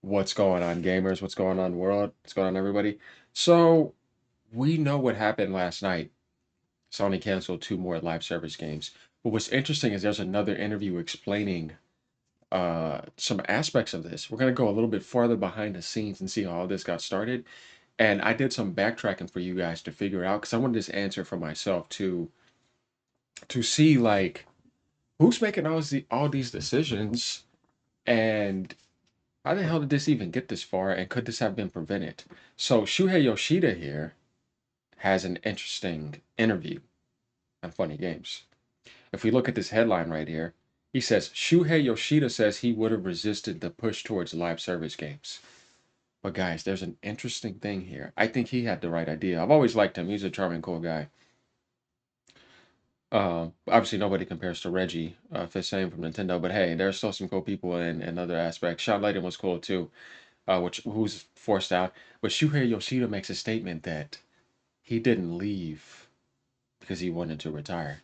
What's going on, gamers? What's going on, world? What's going on, everybody? So, we know what happened last night. Sony canceled two more live service games. But what's interesting is there's another interview explaining some aspects of this. We're going to go a little bit farther behind the scenes and see how all this got started. And I did some backtracking for you guys to figure out because I wanted this answer for myself to see like who's making all these decisions and how the hell did this even get this far, and could this have been prevented? So Shuhei Yoshida here has an interesting interview on Funny Games. If we look at this headline right here, he says Shuhei Yoshida says he would have resisted the push towards live service games. But guys, there's an interesting thing here. I think he had the right idea. I've always liked him. He's a charming, cool guy. Obviously, nobody compares to Reggie Fils-Aime from Nintendo, but hey, there's still some cool people in other aspects. Sean Layden was cool too. Which who's forced out. But Shuhei Yoshida makes a statement that he didn't leave because he wanted to retire.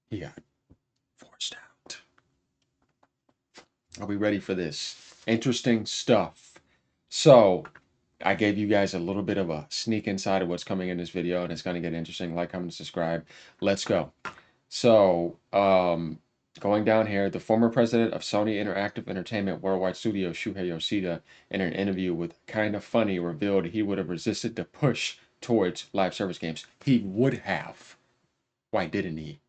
He got forced out. Are we ready for this? Interesting stuff. So, I gave you guys a little bit of a sneak inside of what's coming in this video, and it's going to get interesting. Like, comment, subscribe. Let's go. So, going down here, the former president of Sony Interactive Entertainment Worldwide Studios, Shuhei Yoshida, in an interview with Kinda Funny, revealed he would have resisted the push towards live service games. He would have. Why didn't he?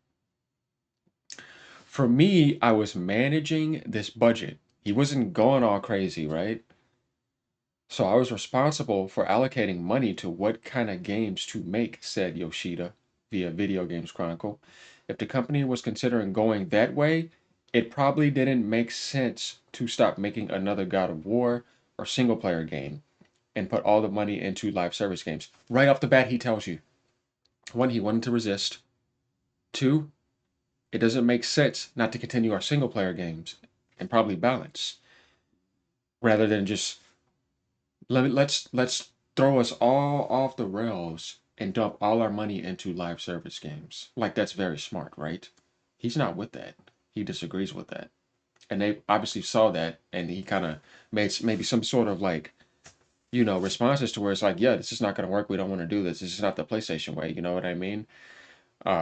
For me, I was managing this budget. He wasn't going all crazy, right? So I was responsible for allocating money to what kind of games to make, said Yoshida via Video Games Chronicle. If the company was considering going that way, it probably didn't make sense to stop making another God of War or single player game and put all the money into live service games. Right off the bat, he tells you one, he wanted to resist. Two, it doesn't make sense not to continue our single player games and probably balance rather than just let's throw us all off the rails and dump all our money into live service games. Like that's very smart, right? He's not with that. He disagrees with that. And they obviously saw that and he kind of made maybe some sort of like, responses to where it's like, yeah, this is not going to work. We don't want to do this. This is not the PlayStation way. You know what I mean?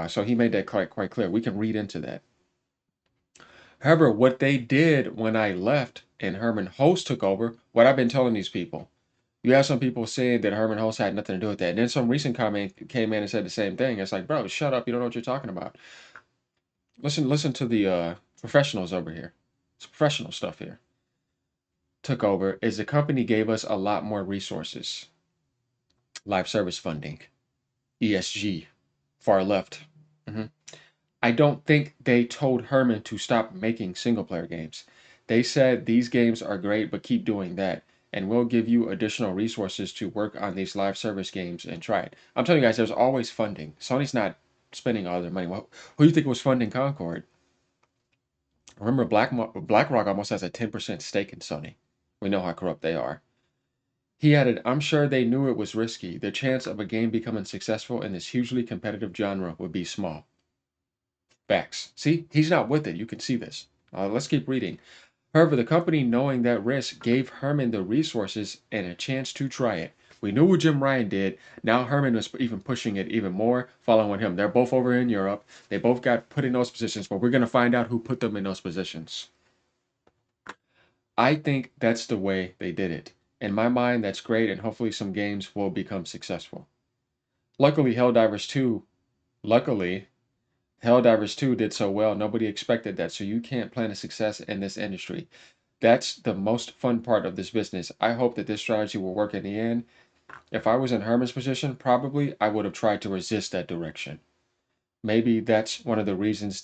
So he made that quite clear. We can read into that. However, what they did when I left and Herman Host took over, what I've been telling these people, you have some people saying that Herman Hulse had nothing to do with that. And then some recent comment came in and said the same thing. It's like, bro, shut up. You don't know what you're talking about. Listen to the professionals over here. It's professional stuff here. Took over is the company gave us a lot more resources. Live service funding, ESG, far left. Mhm. I don't think they told Herman to stop making single player games. They said these games are great, but keep doing that. And we'll give you additional resources to work on these live service games and try it. I'm telling you guys, there's always funding. Sony's not spending all their money. Well, who do you think was funding Concord? Remember, BlackRock almost has a 10% stake in Sony. We know how corrupt they are. He added, I'm sure they knew it was risky. The chance of a game becoming successful in this hugely competitive genre would be small. Facts. See, he's not with it. You can see this. Let's keep reading. However, the company, knowing that risk, gave Herman the resources and a chance to try it. We knew what Jim Ryan did. Now Herman was even pushing it even more, following him. They're both over in Europe. They both got put in those positions, but we're going to find out who put them in those positions. I think that's the way they did it. In my mind, that's great, and hopefully some games will become successful. Luckily, luckily, Helldivers 2 did so well, nobody expected that, so you can't plan a success in this industry. That's the most fun part of this business. I hope that this strategy will work in the end. If I was in Herman's position, probably I would have tried to resist that direction. Maybe that's one of the reasons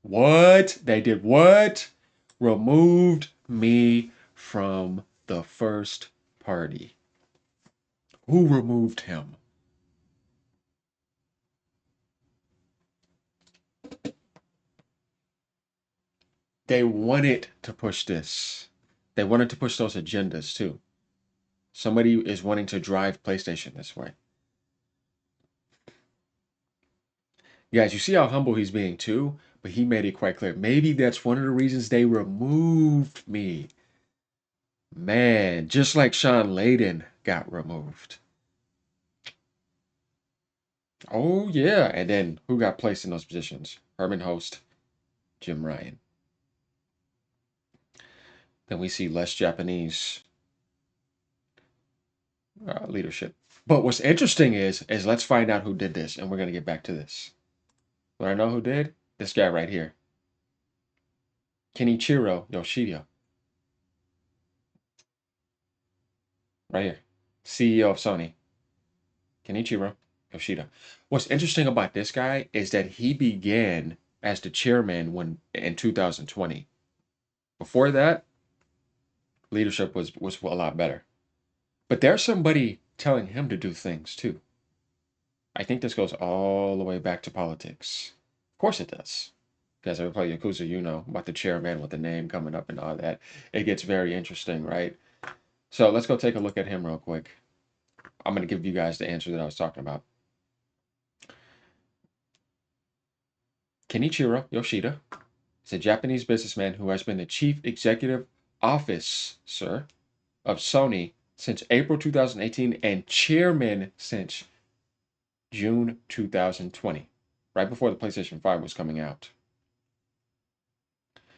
what? They did what? Removed me from the first party. Who removed him? They wanted to push this. They wanted to push those agendas too. Somebody is wanting to drive PlayStation this way. Guys, you see how humble he's being too? But he made it quite clear. Maybe that's one of the reasons they removed me. Man, just like Sean Layden got removed. Oh, yeah. And then who got placed in those positions? Herman Host, Jim Ryan. Then we see less Japanese leadership. But what's interesting is let's find out who did this, and we're gonna get back to this. But I know who did? This guy right here, Kenichiro Yoshida, right here, CEO of Sony, Kenichiro Yoshida. What's interesting about this guy is that he began as the chairman when in 2020. Before that, leadership was a lot better. But there's somebody telling him to do things too. I think this goes all the way back to politics. Of course it does. You guys ever play Yakuza, you know about the chairman with the name coming up and all that. It gets very interesting, right? So let's go take a look at him real quick. I'm going to give you guys the answer that I was talking about. Kenichiro Yoshida is a Japanese businessman who has been the chief executive officer of Sony since April 2018 and chairman since June 2020, right before the PlayStation 5 was coming out.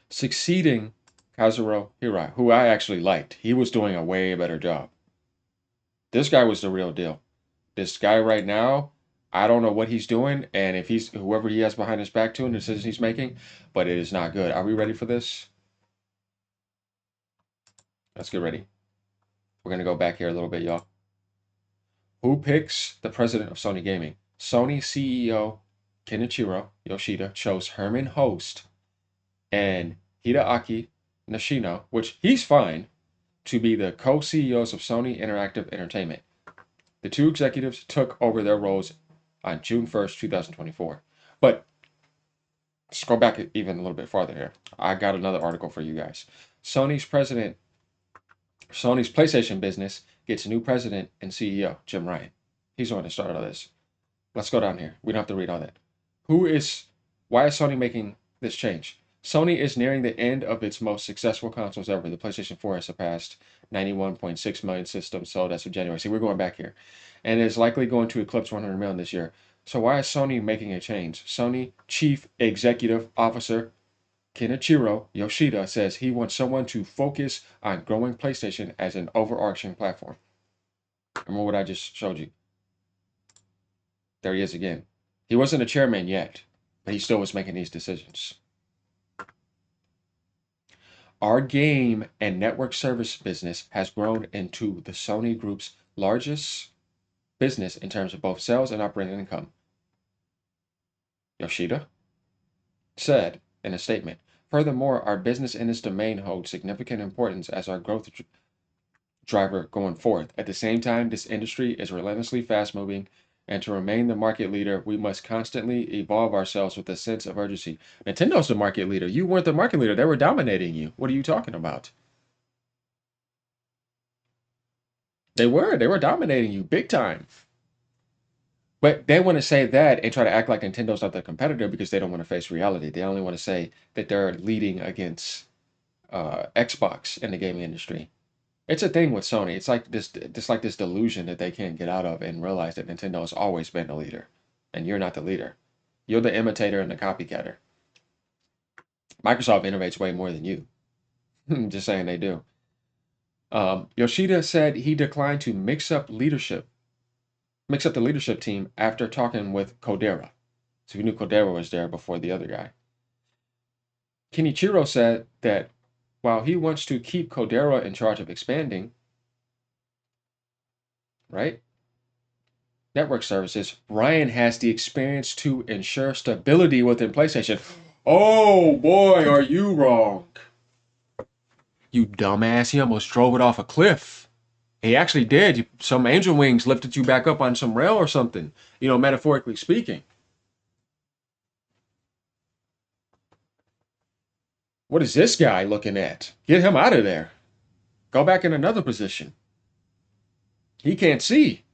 Succeeding Kazuhiro Hirai, who I actually liked. He was doing a way better job. This guy was the real deal. This guy right now, I don't know what he's doing, and if he's whoever he has behind his back to and the decisions he's making, but it is not good. Are we ready for this? Let's get ready. We're gonna go back here a little bit, y'all. Who picks the president of Sony Gaming? Sony CEO Kenichiro Yoshida chose Herman Host and Hideaki Nishino, which he's fine, to be the co-CEOs of Sony Interactive Entertainment. The two executives took over their roles on June 1st, 2024. But let's go back even a little bit farther here. I got another article for you guys. Sony's PlayStation business gets a new president and CEO, Jim Ryan. He's the one that started all this. Let's go down here. We don't have to read all that. Why is Sony making this change? Sony is nearing the end of its most successful consoles ever. The PlayStation 4 has surpassed 91.6 million systems sold as of January. See, we're going back here. And is likely going to eclipse 100 million this year. So why is Sony making a change? Sony Chief Executive Officer Kenichiro Yoshida says he wants someone to focus on growing PlayStation as an overarching platform. Remember what I just showed you? There he is again. He wasn't a chairman yet, but he still was making these decisions. Our game and network service business has grown into the Sony Group's largest business in terms of both sales and operating income, Yoshida said in a statement. Furthermore, our business in this domain holds significant importance as our growth driver going forth. At the same time, this industry is relentlessly fast moving, and to remain the market leader, we must constantly evolve ourselves with a sense of urgency. Nintendo's the market leader. You weren't the market leader. They were dominating you. What are you talking about? They were dominating you big time. But they want to say that and try to act like Nintendo's not their competitor because they don't want to face reality. They only want to say that they're leading against Xbox in the gaming industry. It's a thing with Sony. It's like this delusion that they can't get out of and realize that Nintendo has always been the leader, and you're not the leader. You're the imitator and the copycatter. Microsoft innovates way more than you. Just saying they do. Yoshida said he declined to mix up the leadership team after talking with Kodera. So we knew Kodera was there before the other guy. Kenichiro said that while he wants to keep Kodera in charge of expanding, right? Network services, Ryan has the experience to ensure stability within PlayStation. Oh boy, are you wrong. You dumbass, he almost drove it off a cliff. He actually did. Some angel wings lifted you back up on some rail or something, metaphorically speaking. What is this guy looking at? Get him out of there. Go back in another position. He can't see.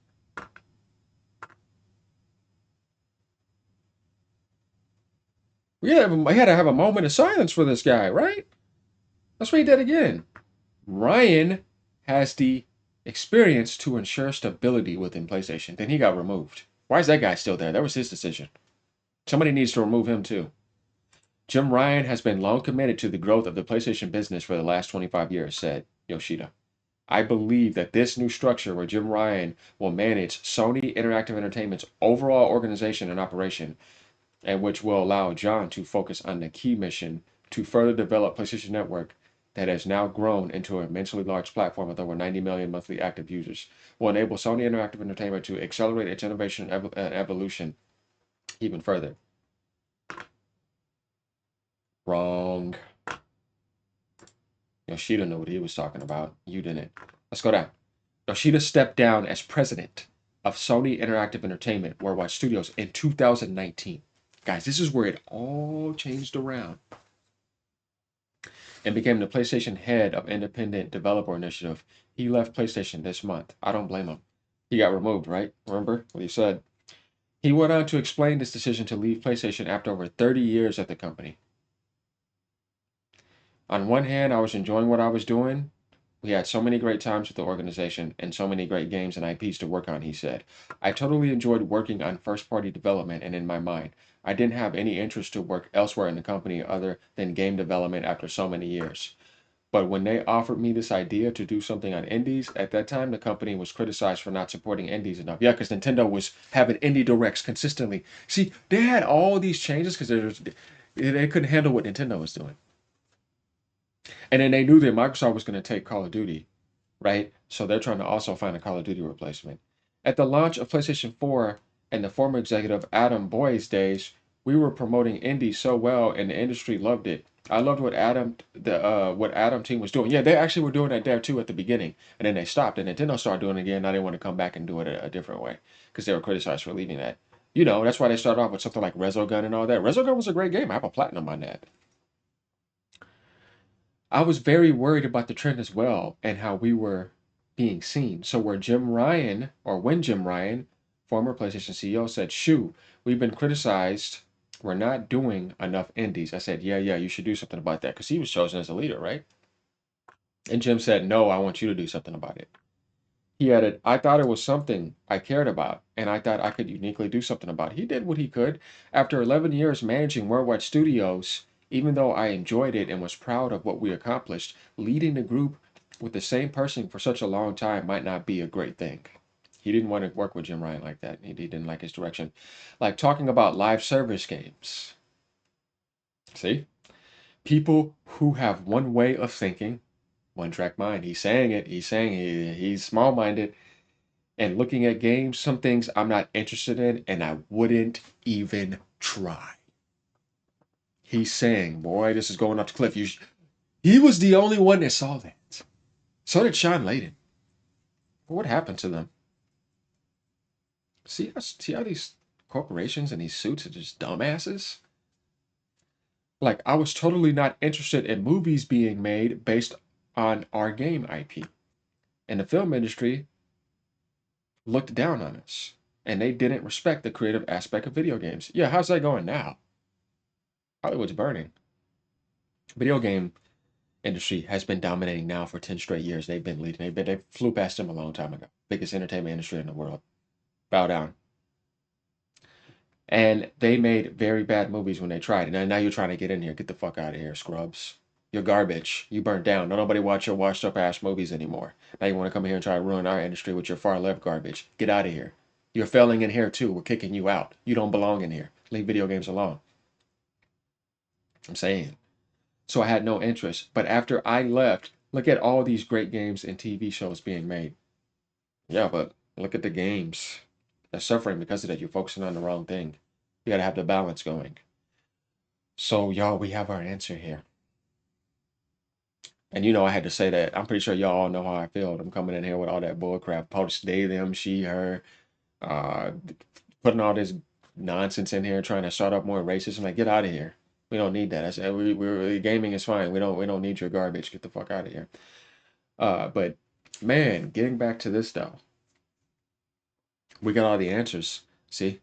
We had to have a moment of silence for this guy, right? Let's read that again. Ryan has the experience to ensure stability within PlayStation. Then he got removed. Why is that guy still there? That was his decision. Somebody needs to remove him too. Jim Ryan has been long committed to the growth of the PlayStation business for the last 25 years, said Yoshida. I believe that this new structure where Jim Ryan will manage Sony Interactive Entertainment's overall organization and operation, and which will allow John to focus on the key mission to further develop PlayStation Network that has now grown into an immensely large platform with over 90 million monthly active users, will enable Sony Interactive Entertainment to accelerate its innovation and evolution even further. Wrong. Yoshida knew what he was talking about. You didn't. Let's go down. Yoshida stepped down as president of Sony Interactive Entertainment Worldwide Studios in 2019. Guys, this is where it all changed around. And became the PlayStation head of Independent Developer Initiative. He left PlayStation this month. I don't blame him. He got removed, right? Remember what he said? He went on to explain this decision to leave PlayStation after over 30 years at the company. On one hand, I was enjoying what I was doing. We had so many great times with the organization and so many great games and IPs to work on, he said. I totally enjoyed working on first party development, and in my mind, I didn't have any interest to work elsewhere in the company other than game development after so many years. But when they offered me this idea to do something on indies, at that time the company was criticized for not supporting indies enough. Yeah, because Nintendo was having indie directs consistently. See, they had all these changes because they couldn't handle what Nintendo was doing. And then they knew that Microsoft was going to take Call of Duty, right? So they're trying to also find a Call of Duty replacement. At the launch of PlayStation 4 and the former executive Adam Boy's days, we were promoting indie so well and the industry loved it. I loved what Adam team was doing. Yeah, they actually were doing that there too at the beginning, and then they stopped. And Nintendo started doing it again. Now they want to come back and do it a different way because they were criticized for leaving that. You know, that's why they started off with something like Resogun and all that. Resogun was a great game. I have a platinum on that. I was very worried about the trend as well and how we were being seen. So when Jim Ryan, former PlayStation CEO, said, "Shoo, we've been criticized. We're not doing enough indies." I said, "Yeah, you should do something about that," because he was chosen as a leader, right? And Jim said, "No, I want you to do something about it." He added, "I thought it was something I cared about, and I thought I could uniquely do something about it." He did what he could. After 11 years managing Worldwide Studios, even though I enjoyed it and was proud of what we accomplished, leading the group with the same person for such a long time might not be a great thing. He didn't want to work with Jim Ryan like that. He didn't like his direction. Like talking about live service games. See? People who have one way of thinking, one track mind. He's saying it. He's small minded and looking at games, some things I'm not interested in and I wouldn't even try. He's saying, boy, this is going off the cliff. He was the only one that saw that. So did Sean Layden. But what happened to them? See how these corporations and these suits are just dumbasses? Like, I was totally not interested in movies being made based on our game IP. And the film industry looked down on us. And they didn't respect the creative aspect of video games. Yeah, how's that going now? Hollywood's burning. Video game industry has been dominating now for 10 straight years. They've been leading. They flew past them a long time ago. Biggest entertainment industry in the world. Bow down. And they made very bad movies when they tried it. And now you're trying to get in here. Get the fuck out of here, scrubs. You're garbage. You burnt down. Don't nobody watch your washed up ass movies anymore. Now you want to come here and try to ruin our industry with your far left garbage. Get out of here. You're failing in here too. We're kicking you out. You don't belong in here. Leave video games alone. I'm saying. So I had no interest. But after I left, look at all these great games and TV shows being made. Yeah, but look at the games. They're suffering because of that. You're focusing on the wrong thing. You got to have the balance going. So, y'all, we have our answer here. And you know, I had to say that. I'm pretty sure y'all all know how I feel. I'm coming in here with all that bullcrap. Post they, them, she, her, uh, putting all this nonsense in here, trying to start up more racism. Like, get out of here. We don't need that. I said, gaming is fine. We don't need your garbage. Get the fuck out of here. But man, getting back to this though, we got all the answers. See,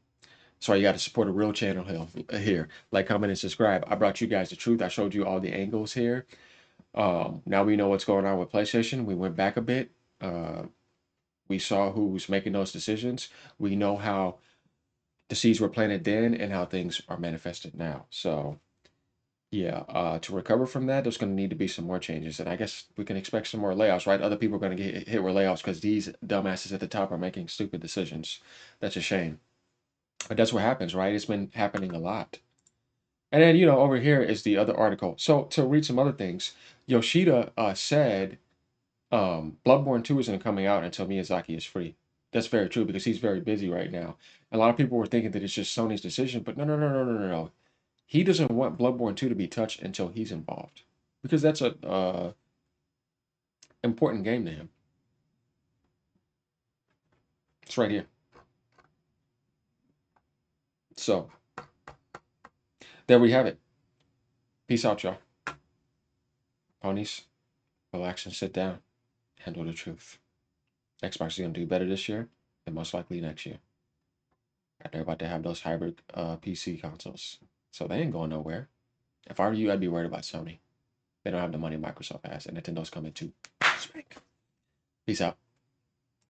so you got to support a real channel here. Like, comment, and subscribe. I brought you guys the truth. I showed you all the angles here. Now we know what's going on with PlayStation. We went back a bit. Uh, we saw who's making those decisions. We know how the seeds were planted then and how things are manifested now. So yeah, to recover from that, there's going to need to be some more changes, and I guess we can expect some more layoffs, right? Other people are going to get hit with layoffs because these dumbasses at the top are making stupid decisions. That's a shame, but that's what happens, right? It's been happening a lot. And then over here is the other article. So to read some other things, Yoshida said Bloodborne 2 isn't coming out until Miyazaki is free. That's very true because he's very busy right now. A lot of people were thinking that it's just Sony's decision, but no, no, no, no, no, no, no. He doesn't want Bloodborne 2 to be touched until he's involved because that's a important game to him. It's right here. So there we have it. Peace out, y'all. Ponies, relax and sit down. Handle the truth. Xbox is gonna do better this year and most likely next year. And they're about to have those hybrid PC consoles, so they ain't going nowhere. If I were you, I'd be worried about Sony. They don't have the money Microsoft has, and Nintendo's coming too. Peace out.